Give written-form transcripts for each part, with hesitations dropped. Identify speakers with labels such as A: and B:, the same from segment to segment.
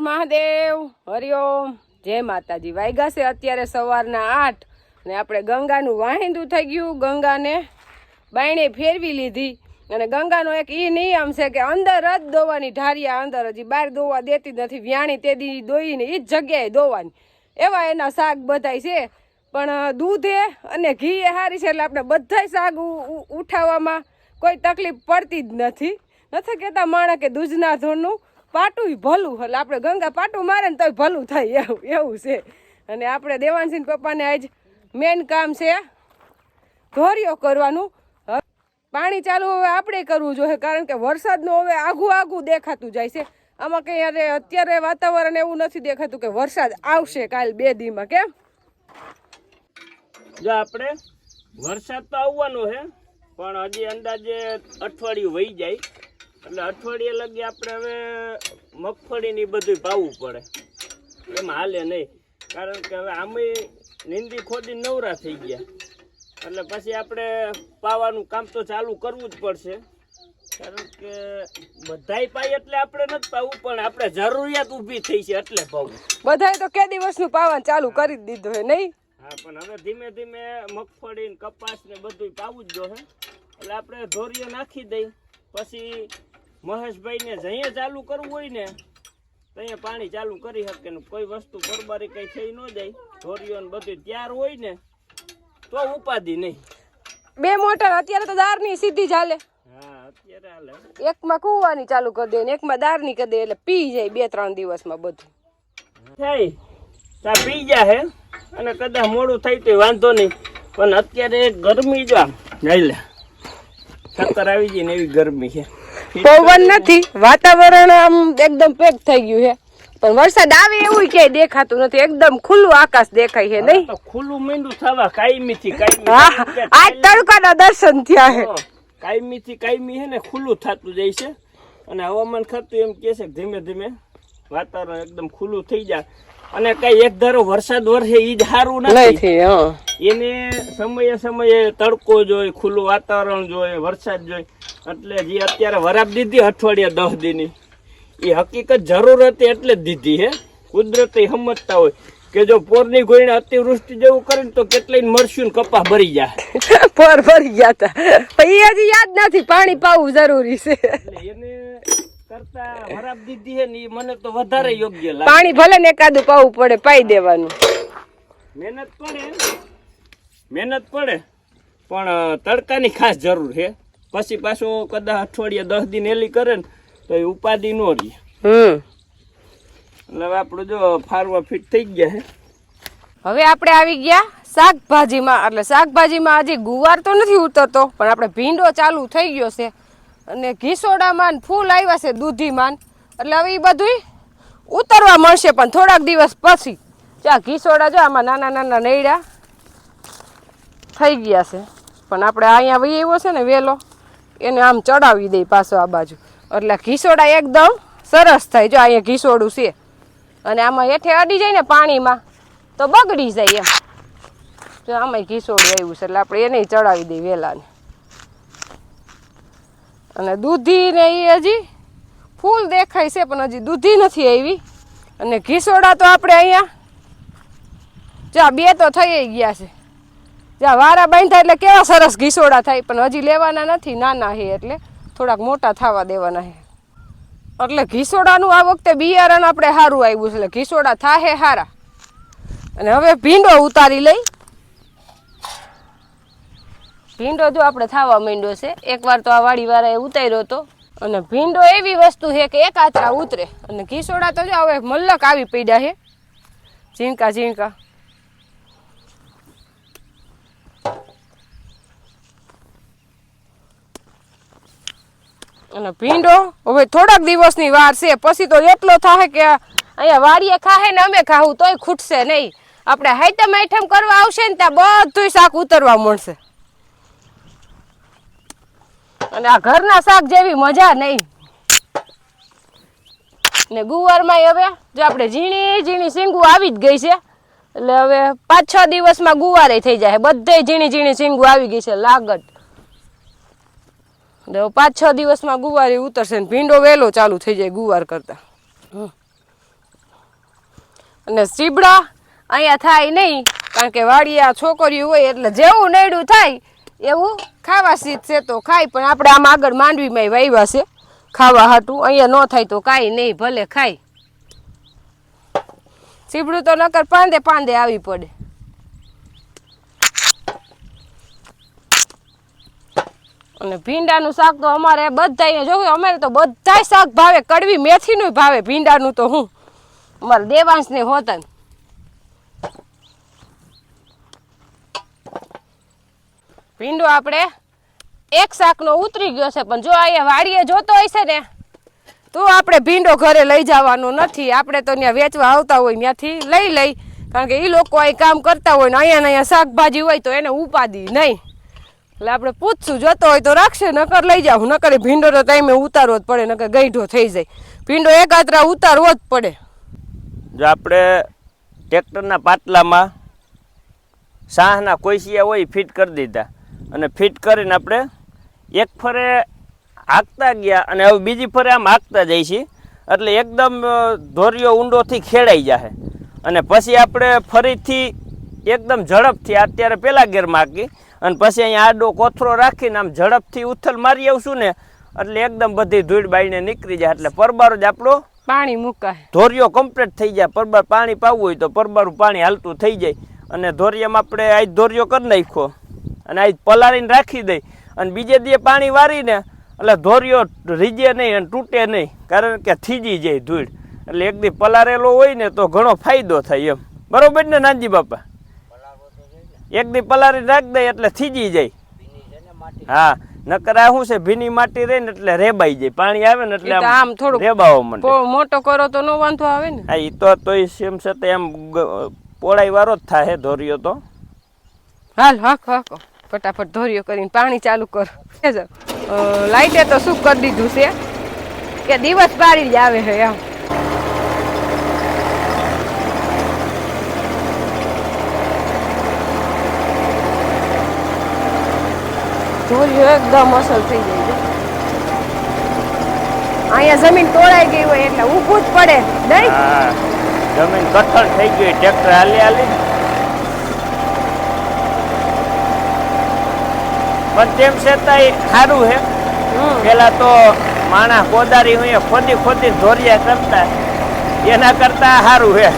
A: મહાદેવ હરિઓમ જય માતાજી। વાગ્યા છે અત્યારે સવારના 8 અને આપણે ગંગાનું વાહિંદું થઈ ગયું। ગંગાને બાયણે ફેરવી લીધી અને ગંગાનો એક ઈ નિયમ છે કે અંદર જ દોવાની ઢારિયા અંદર, હજી બહાર દોવા દેતી નથી। વ્યાણી તેદી દોઈને એ જ જગ્યાએ દોવાની, એવા એના શાક બધાય છે। પણ દૂધે અને ઘી એ સારી છે એટલે આપણે બધાય શાક ઉઠાવવામાં કોઈ તકલીફ પડતી જ નથી। નથી કહેતા માણસ કે દૂધના ધોરનું પાટું ભલું, એટલે આપણે ગંગા પાટું મારે ને તોય ભલું થાય એવું છે। અને આપણે દેવાનસિંહ પપ્પાને આજ મેન કામ છે ધોરિયો કરવાનું। પાણી ચાલુ હવે આપણે કરવું જોઈએ, કારણ કે વરસાદનું હવે આઘું દેખાતું જાય છે। આમાં કંઈ અત્યારે વાતાવરણ એવું નથી દેખાતું કે વરસાદ આવશે કાલ 2 દીમાં। કેમ
B: જો આપણે વરસાદ તો આવવાનો છે, પણ હજી અંદાજે અઠવાડિયું વહી જાય એટલે અઠવાડિયે લગી આપણે હવે મગફળીની બધું પાવવું પડે, એમાં હાલે નહીં। કારણ કે હવે આમે નિંદી ખોદી નવરા થઈ ગયા એટલે પછી આપણે પાવાનું કામ તો ચાલુ કરવું જ પડશે। કારણ કે બધાય પાય એટલે આપણે નથી પાવું, પણ આપણે જરૂરિયાત ઊભી થઈ છે એટલે પાવું।
A: બધાય તો કે દિવસનું પાવાનું ચાલુ કરી દીધું હે નહીં?
B: હા, પણ હવે ધીમે ધીમે મગફળી ને કપાસ ને બધું પાવું જ જોઈએ એટલે આપણે ધોરિયો નાખી દઈ। પછી મહેશભાઈને જઈએ ચાલુ કરવું હોય ને ત્યાં પાણી ચાલુ કરી શકે ને કોઈ વસ્તુ બરબારી કઈ થઈ ન જાય, ધોરિયો ને બધું તૈયાર હોય ને તો ઉપાધિ નહીં।
A: 2 મોટર અત્યારે તો દારની સીધી ચાલે।
B: હા, અત્યારે હાલે।
A: એકમાં કૂવાની ચાલુ કરી દે ને એકમાં દારની કરી દે એટલે પી જાય 2-3 દિવસમાં બધું
B: થાય। તા પી જાય અને કદાચ મોડું થાય તો વાંધો નહીં, પણ અત્યારે ગરમી જો લે ચક્કર આવી જાય ને એવી ગરમી છે।
A: પવન નથી, વાતાવરણ આમ એકદમ પેક થઈ ગયું છે, પણ વરસાદ આવે એવું ક્યાંય દેખાતું નથી। એકદમ ખુલ્લું આકાશ દેખાય છે નહીં?
B: ખુલ્લું મીંડું થવા કાયમી થી કાયમી।
A: આજ તડકાના દર્શન થયા છે।
B: કાયમી થી કાયમી છે ને ખુલ્લું થતું જાય છે અને હવામાન ખાતું એમ કહે છે કે ધીમે ધીમે વાતાવરણ એકદમ ખુલ્લું થઈ જાય અને કઈ એક ધારો વરસાદ વરસે ઈ જ સારું નથી। એને સમયે સમયે તડકો જોઈ, ખુલ્લું વાતાવરણ જોઈ, વરસાદ જોઈ, એટલે જે અત્યારે વરાપ દીધી અઠવાડિયા 10 દીની એ હકીકત જરૂર હતી એટલે જ દીધી હે। કુદરતી સમજતા હોય કે જો પોરની ગોઈને અતિવૃષ્ટિ જેવું કરે ને તો કેટલાય મરશું ને કપાસ ભરી જાય।
A: પોર ભરી ગયા હતા એ હજી યાદ નથી, પાણી પાવું જરૂરી છે
B: એટલે એને કરતા વરાપ દીધી હે ને મને તો વધારે યોગ્ય લાગે।
A: પાણી ભલે ને એકાદું પાવું પડે, પાઈ દેવાનું।
B: મહેનત પડે પણ તડકાની ખાસ જરૂર છે। પછી પાછો કદાચ અઠવાડિયા 10 દિન એલી કરે ને તો એ ઉપાધિ નો રહી। એટલે આપણે જો ફારવા ફિટ થઈ ગયા છે।
A: હવે આપણે આવી ગયા શાકભાજીમાં, એટલે શાકભાજીમાં હજી ગુવાર તો નથી ઉતરતો પણ આપણે ભીંડો ચાલુ થઈ ગયો છે અને ઘીસોડામાં ફૂલ આવ્યા છે દૂધીમાં, એટલે હવે એ બધું ઉતરવા મળશે પણ થોડાક દિવસ પછી। ચા ઘીસોડા જો આમાં નાના નાના નૈડા થઈ ગયા છે, પણ આપણે અહીંયા વહી આવ્યો છે ને વેલો એને આમ ચડાવી દઈ પાછો આ બાજુ, એટલે ઘીસોડા એકદમ સરસ થાય। જો અહીંયા ઘીસોડું છે અને આમાં હેઠે અડી જાય ને પાણીમાં તો બગડી જાય એમ। જો આમાં ઘીસોડું આવ્યું છે એટલે આપણે એને ચડાવી દઈ વેલાને। અને દૂધી ને એ હજી ફૂલ દેખાય છે પણ હજી દૂધી નથી આવી। અને ઘીસોડા તો આપણે અહીંયા જા 2 તો થઈ ગયા છે, જા વારા બાંધ્યા એટલે કેવા સરસ ઘીસોડા થાય, પણ હજી લેવાના નથી, નાના છે એટલે થોડાક મોટા થવા દેવાના છે। એટલે ઘીસોડાનું આ વખતે બિયારણ આપણે સારું આવ્યું છે એટલે ઘીસોડા થાહે સારા। અને હવે ભીંડો ઉતારી લઈ। ભીંડો જો આપણે થાવા માંડ્યો છે, એકવાર તો આ વાડીવાળાએ ઉતાર્યો હતો અને ભીંડો એવી વસ્તુ છે કે એક આચરા ઉતરે। અને ઘીસોડા તો જો હવે મલ્લક આવી પડ્યા છે, ઝીણકા ઝીણકા। અને ભીંડો હવે થોડાક દિવસની વાર છે, પછી તો એટલો થાય કે અહીંયા વાડીએ ખાહે ને અમે ખાવું તોય ખૂટશે નહીં। આપણે હાઈટમ આઈટમ કરવા આવશે ને ત્યાં બધું શાક ઉતરવા મળશે અને આ ઘરના શાક જેવી મજા નહીં। ને ગુવારમાં હવે જો આપણે ઝીણી ઝીણી શીંગું આવી જ ગઈ છે, એટલે હવે 5-6 દિવસમાં ગુવારે થઈ જાય। બધે ઝીણી ઝીણી શીંગું આવી ગઈ છે લાગત, 5-6 દિવસમાં ગુવારી ઉતરશે ને ભીંડો વહેલો ચાલુ થઈ જાય ગુવાર કરતા। અને સીબડા અહીંયા થાય નહીં, કારણ કે વાડિયા છોકરીઓ હોય એટલે જેવું નૈડું થાય એવું ખાવા સીધ છે તો ખાય. પણ આપણે આમ આગળ માંડવીમાં વાવ્યા છે ખાવા હાટું, અહીંયા ન થાય તો કાંઈ નહીં, ભલે ખાય. સીબડું તો નકર પાંદે પાંદે આવી પડે. અને ભીંડાનું શાક તો અમારે બધાય જોયું, અમારે તો બધાય શાક ભાવે, કડવી મેથીનું ભાવે, ભીંડાનું તો હું અમારે દેવાંશને હોતા. ભીંડો આપણે એક શાકનો ઉતરી ગયો છે, પણ જો અહીંયા વાડીએ જોતો હશે ને તો આપણે ભીંડો ઘરે લઈ જવાનો નથી. આપણે તો ત્યાં વેચવા આવતા હોય ત્યાંથી લઈ, કારણ કે એ લોકો અહીં કામ કરતા હોય ને અહીંયા શાકભાજી હોય તો એને ઉપાદી નહીં. એટલે આપણે પૂછશું, જોતો હોય તો રાખશે, નકર લઈ જાવ. નકર ભીંડો તો ટાઈમે ઉતારવો જ પડે, નકર ગઈઢો થઈ જાય. ભીંડો એકાત્રા ઉતારવો જ પડે.
B: જો આપણે ટ્રેક્ટરના પાટલામાં સાહના કોઈસિયા હોય ફિટ કરી દીધા, અને ફિટ કરીને આપણે એક ફરે હાંકતા ગયા અને હવે બીજી ફરે આમ હાંકતા જાય છે, એટલે એકદમ ધોરિયો ઊંડોથી ખેડાઈ જાય. અને પછી આપણે ફરીથી એકદમ ઝડપથી અત્યારે પહેલા ગેરમાં હાંકી અને પછી અહીંયા આડો કોથરો રાખીને આમ ઝડપથી ઉથલ મારી આવશું ને એટલે એકદમ બધી ધૂળ બાળીને નીકળી જાય. એટલે પરબારો જ આપણો
A: પાણી મુકાય,
B: ધોરિયો કમ્પ્લીટ થઈ જાય. પરબાર પાણી પાવું હોય તો પરબારું પાણી હાલતું થઈ જાય. અને ધોરિયામાં આપણે આજ ધોરિયો કરી નાખ્યો અને આજ પલાળીને રાખી દઈ અને બીજે દી પાણી વારીને એટલે ધોરિયો રીજે નહીં અને તૂટે નહીં, કારણ કે થીજી જાય ધૂળ. એટલે એક દી પલારેલો હોય ને તો ઘણો ફાયદો થાય એમ. બરોબર ને નાનજી બાપા? એક દી પલારી રાખી દઈ એટલે થીજી જાય. હા, નકર આ શું છે ભીની માટી રહે ને એટલે રેબાઈ જાય, પાણી આવે ને એટલે આમ થોડું રેબાવા માંડે.
A: મોટો કરો તો નો વાંધો આવે ને.
B: હા, એ તો એમ છતાં એમ પોળાઈ વાળો જ થાય ધોરિયો તો.
A: હાલ હાકો ફટાફટ ધોરિયો કરીને પાણી ચાલુ કરો. લાઈટે તો શું કરી દીધું છે કે દિવસ બારી જ આવે છે એમ. ધોરિયો એકદમ અસર થઈ જાય. અહીંયા જમીન તોડાઈ ગઈ હોય એટલે ઊભું જ પડે નહીં.
B: જમીન કઠણ થઈ ગઈ, ટ્રેક્ટર હાલી પણ તેમ છતાંય સારું છે. પેલા તો માણસ કોદારી હોય ખોદી ધોરિયા કરતા, એના કરતા સારું છે.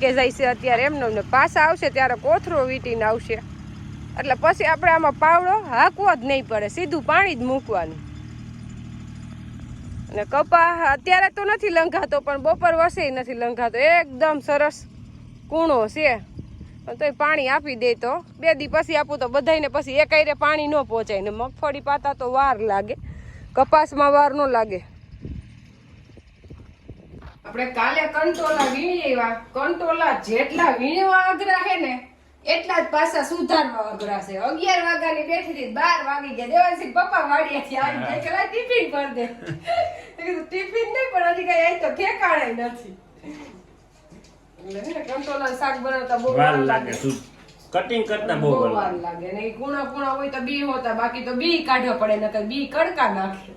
A: કે જાય છે અત્યારે એમને પાછા આવશે ત્યારે કોથરો વીટીને આવશે, એટલે પછી આપણે આમાં પાવડો હાંકવો જ નહીં પડે, સીધું પાણી જ મૂકવાનું. અને કપા અત્યારે તો નથી લંઘાતો, પણ બપોર વસે નથી લંઘાતો, એકદમ સરસ કૂણો છે. પણ તોય પાણી આપી દે તો 2 દી પછી આપું તો બધાને પછી એકાયરે પાણી ન પહોંચાય. ને મગફળી પાતા તો વાર લાગે, કપાસમાં વાર ન લાગે. આપણે કાલે કંટોલા વીણી આવ્યા, કંટોલા જેટલા વીણવા અઘરા છે ને એટલા જ પાછા સુધારવા અઘરા છે. 11 વાગ્યાની બેઠી હતી, 12 વાગી ગયા. દેવાંશી પપ્પા વાડિયાથી આવી ગયા, ચલા ટિફિન ભર દે. કીધું ટિફિન નહીં, પણ હજી કઈ તો ઠેકાણે નથી. એટલે કંટોલા શાક બનાવતા બહુ વાર લાગે,
B: કટિંગ કરતા બહુ વાર
A: લાગે. ને કુણા હોય તો બી હોતા, બાકી તો બી કાઢવા પડે, નકર બી કડકા નાખે.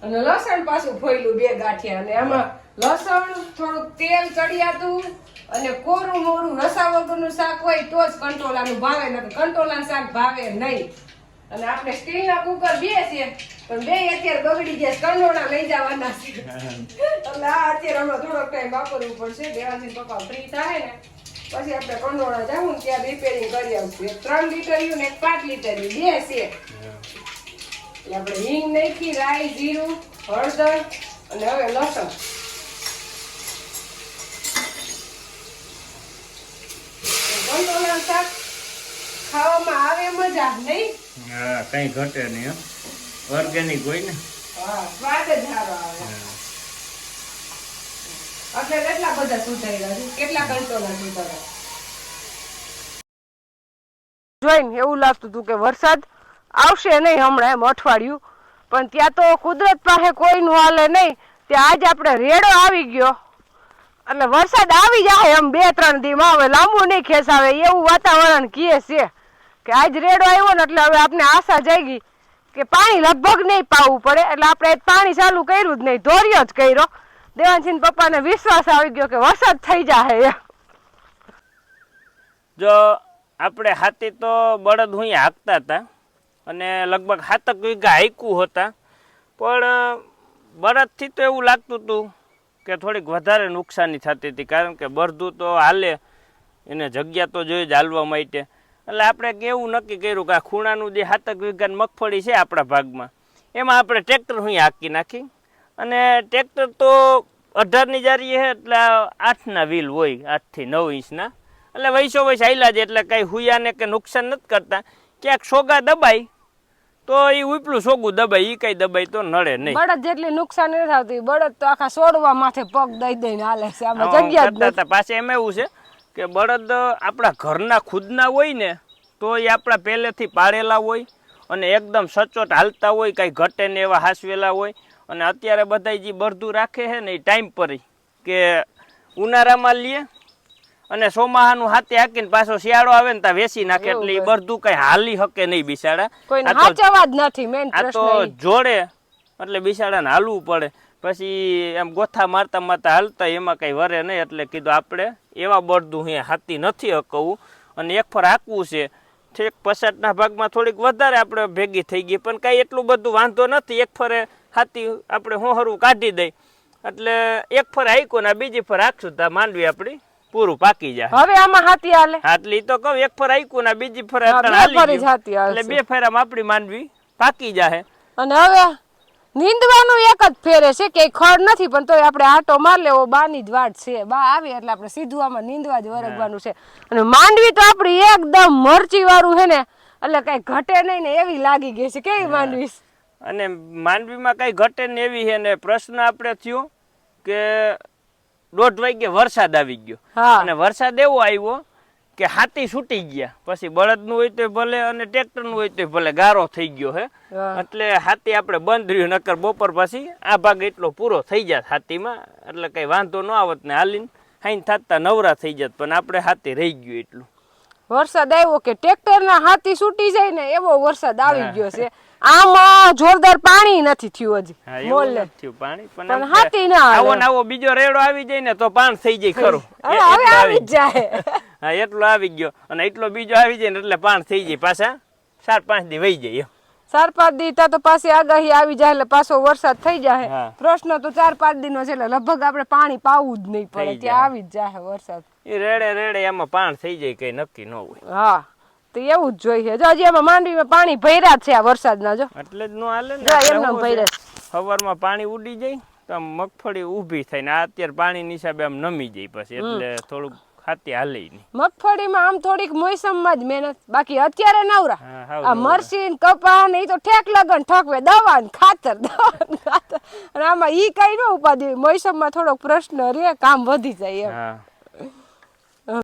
A: અને લસણ પાછું ફોયલું 2 ગાંઠિયા, અને આમાં લસણ થોડુંક તેલ ચડિયાતું અને કોરું મોરું રસા વગરનું શાક હોય તો જ કંટોલાનું ભાવે, નકર કંટોલાનું શાક ભાવે નહીં. અને આપણે સ્ટીલના કુકર 2 છે, પણ 2 અત્યારે બગડી ગયા, કંટોલા લઈ જવાના છે. એટલે આ અત્યારે હમણાં થોડોક ટાઈમ વાપરવું પડશે. દેવાંશી પપ્પા ફ્રી થાય ને પછી આપણે કંટોળા જાવું ને ત્યાં રિપેરિંગ કરી આવશું. 3 લીટરનું ને 5 લીટરનું 2 છે. એટલે આપણે હિંગ નાખી, રાઈ, જીરું, હળદર અને હવે લસણ. કંટોળાનું શાક ખાવામાં આવે મજા નહીં.
B: હા, કઈ ઘટે નહીં, ઓર્ગેનિક હોય ને.
A: હા, સ્વાદ જ સારો આવે. એટલે કેટલા બધા સુધાર્યા છે, કેટલા કંટોલા સુધાર્યા. જોઈને એવું લાગતું હતું કે વરસાદ આવશે નહીં હમણાં એમ અઠવાડિયું, પણ ત્યાં તો કુદરત પાસે કોઈનું હાલે નહીં. ત્યાં આજ આપણે રેડો આવી ગયો એટલે વરસાદ આવી જાય એમ 2-3 દીમાં. હવે લાંબુ નહીં ખેંચાવે એવું વાતાવરણ કહે છે કે આજ રેડો આવ્યો ને એટલે હવે આપણે આશા જાગી કે પાણી લગભગ નહીં પાવું પડે, એટલે આપણે પાણી ચાલુ કર્યું જ નહીં, ધોર્યો જ કર્યો. દેવાનસિંહ પપ્પાને વિશ્વાસ આવી ગયો કે વરસાદ થઈ જાય.
B: જો આપણે હાથી તો બળદ હું હાંકતા હતા અને લગભગ 7 વીઘા હાંકવું હતા, પણ બળદથી તો એવું લાગતું હતું કે થોડીક વધારે નુકસાની થતી હતી, કારણ કે બળદું તો હાલે, એને જગ્યા તો જોઈએ જ હાલવા માટે. એટલે આપણે કેવું નક્કી કર્યું કે આ ખૂણાનું જે 7 વીઘાની મગફળી છે આપણા ભાગમાં, એમાં આપણે ટ્રેક્ટર હું હાંકી નાખી. અને ટ્રેક્ટર તો 18ની જારી છે, એટલે 8ના વ્હીલ હોય, 8 થી 9 ઇંચના, એટલે વૈસો વૈસ હાલ્યા છે, એટલે કઈ હુયાને કે નુકસાન નથી કરતા. ક્યાંક સોગા દબાય તો એ ઉપલું સોગું દબાય, એ કઈ દબાય તો નડે નહીં.
A: બળદ જેટલી નુકસાન નથી આવતી, બળદ તો આખા સોડવા માથે પગ દઈ દઈને હાલે છે, આમાં જગ્યા જ નથી.
B: પાછે એમ એવું છે કે બળદ આપણા ઘરના ખુદના હોય ને તો એ આપણા પહેલેથી પાળેલા હોય અને એકદમ સચોટ હાલતા હોય, કઈ ઘટે ને એવા હાસવેલા હોય. અને અત્યારે બધા જે બળદું રાખે છે ને એ ટાઈમ પર કે ઉનાળામાં લઈએ અને ચોમાહાનું હાથે હાકીને પાછો શિયાળો આવે ને ત્યાં વેચી નાખે, એટલે એ બળદું કઈ હાલી શકે નહીં બિચારા.
A: કોઈને હાચવા જ નથી મેઈન
B: પ્રશ્ન. આ તો જોડે એટલે બિચારાને હાલવું પડે. પછી એમ ગોથા મારતા મારતા હાલતા એમાં કઈ વરે નહીં, એટલે કીધું આપણે એવા બળદું અહીંયા હાથી નથી હકવું અને એક ફર હાંકવું છે. ઠેક 50ના ભાગમાં થોડીક વધારે આપણે ભેગી થઈ ગઈ, પણ કઈ એટલું બધું વાંધો નથી. એક ફરે હાથી આપણે હોહરવું કાઢી દઈ એટલે એક ફર હાંક્યું ને બીજી ફર હાંકશું તો માંડવી આપણી પૂરું પાકી જાય.
A: હવે આમાં હાથી હાલે
B: એટલે ઈ તો કહું, એક ફર હાંક્યું ને બીજી ફર એટલે 2 ફેરામાં આપણી માંડવી પાકી જાય.
A: અને હવે નીંદવાનું એક જ ફેરે છે કે ખડ નથી, પણ તોય આપણે આટો માર લેવો, બાની જ વાટ છે. બા આવે એટલે આપણે સીધું આમાં નીંદવા જ વરગવાનું છે. અને માંડવી તો આપણી એકદમ મરચી વાળું છે ને, એટલે કઈ ઘટે નહીં ને એવી લાગી ગઈ છે. કેવી માંડવી?
B: અને માંડવીમાં કઈ ઘટે ને એવી છે ને. પ્રશ્ન આપણે થયો કે 1:30 વાગે વરસાદ આવી ગયો, અને વરસાદ એવો આવ્યો કે હાથી છૂટી ગયા. પછી બળદનું હોય તો ભલે અને ટ્રેક્ટરનું હોય તો ભલે, ગારો થઈ ગયો હે, એટલે હાથી આપણે બંધ રહ્યું. નકર બપોર પછી આ ભાગ એટલો પૂરો થઈ જાય હાથીમાં, એટલે કઈ વાંધો ન આવત ને હાલીને હાઈન થતા નવરા થઈ જાત. પણ આપણે હાથી રહી ગયું એટલું.
A: વરસાદ આવ્યો કે ટ્રેક્ટરના હાથી છૂટી જાય ને એવો વરસાદ આવી ગયો છે. આમાં જોરદાર પાણી નથી થયું હજી, મોલે
B: થયું પાણી,
A: પણ હાથી ના
B: આવો ને આવો બીજો રેડો આવી જાય ને તો પાણ થઈ જાય ખરું.
A: હવે આવી જ જાય.
B: હા, એટલો આવી ગયો અને એટલો બીજો આવી જાય ને એટલે પાણ થઈ જાય. પાછા 4-5 દી વહી જાય.
A: 4-5 દી તો પાછી આગાહી આવી જાય એટલે પાછો વરસાદ થઈ જાય. પ્રશ્ન તો 4-5 દિનો છે, એટલે લગભગ આપણે પાણી પાવું જ નહીં પડે, ત્યાં આવી જ જાય વરસાદ.
B: એ રેડે એમાં પાણ થઈ જાય, કઈ નક્કી ન હોય.
A: હા, તો એવું જ જોઈએ. જો હજી એમાં માંડવીમાં પાણી ભર્યા છે આ વરસાદના, જો
B: એટલે જ ન હાલે ને. સવારમાં પાણી ઉડી જાય તો આમ મગફળી ઊભી થાય ને, આ અત્યારે પાણી હિસાબે આમ નમી જાય પછી, એટલે થોડુંક હાથી હાલે નહીં.
A: મગફળીમાં આમ થોડીક મોસમમાં જ મહેનત, બાકી અત્યારે નવરા. આ મરચી કપા ને ઈ તો ઠેક લગન ઠકવે, દવા ને ખાતર. અને આમાં ઈ કઈ ન ઉપાધિ, મોસમમાં થોડોક પ્રશ્ન રે, કામ વધી જાય એમ.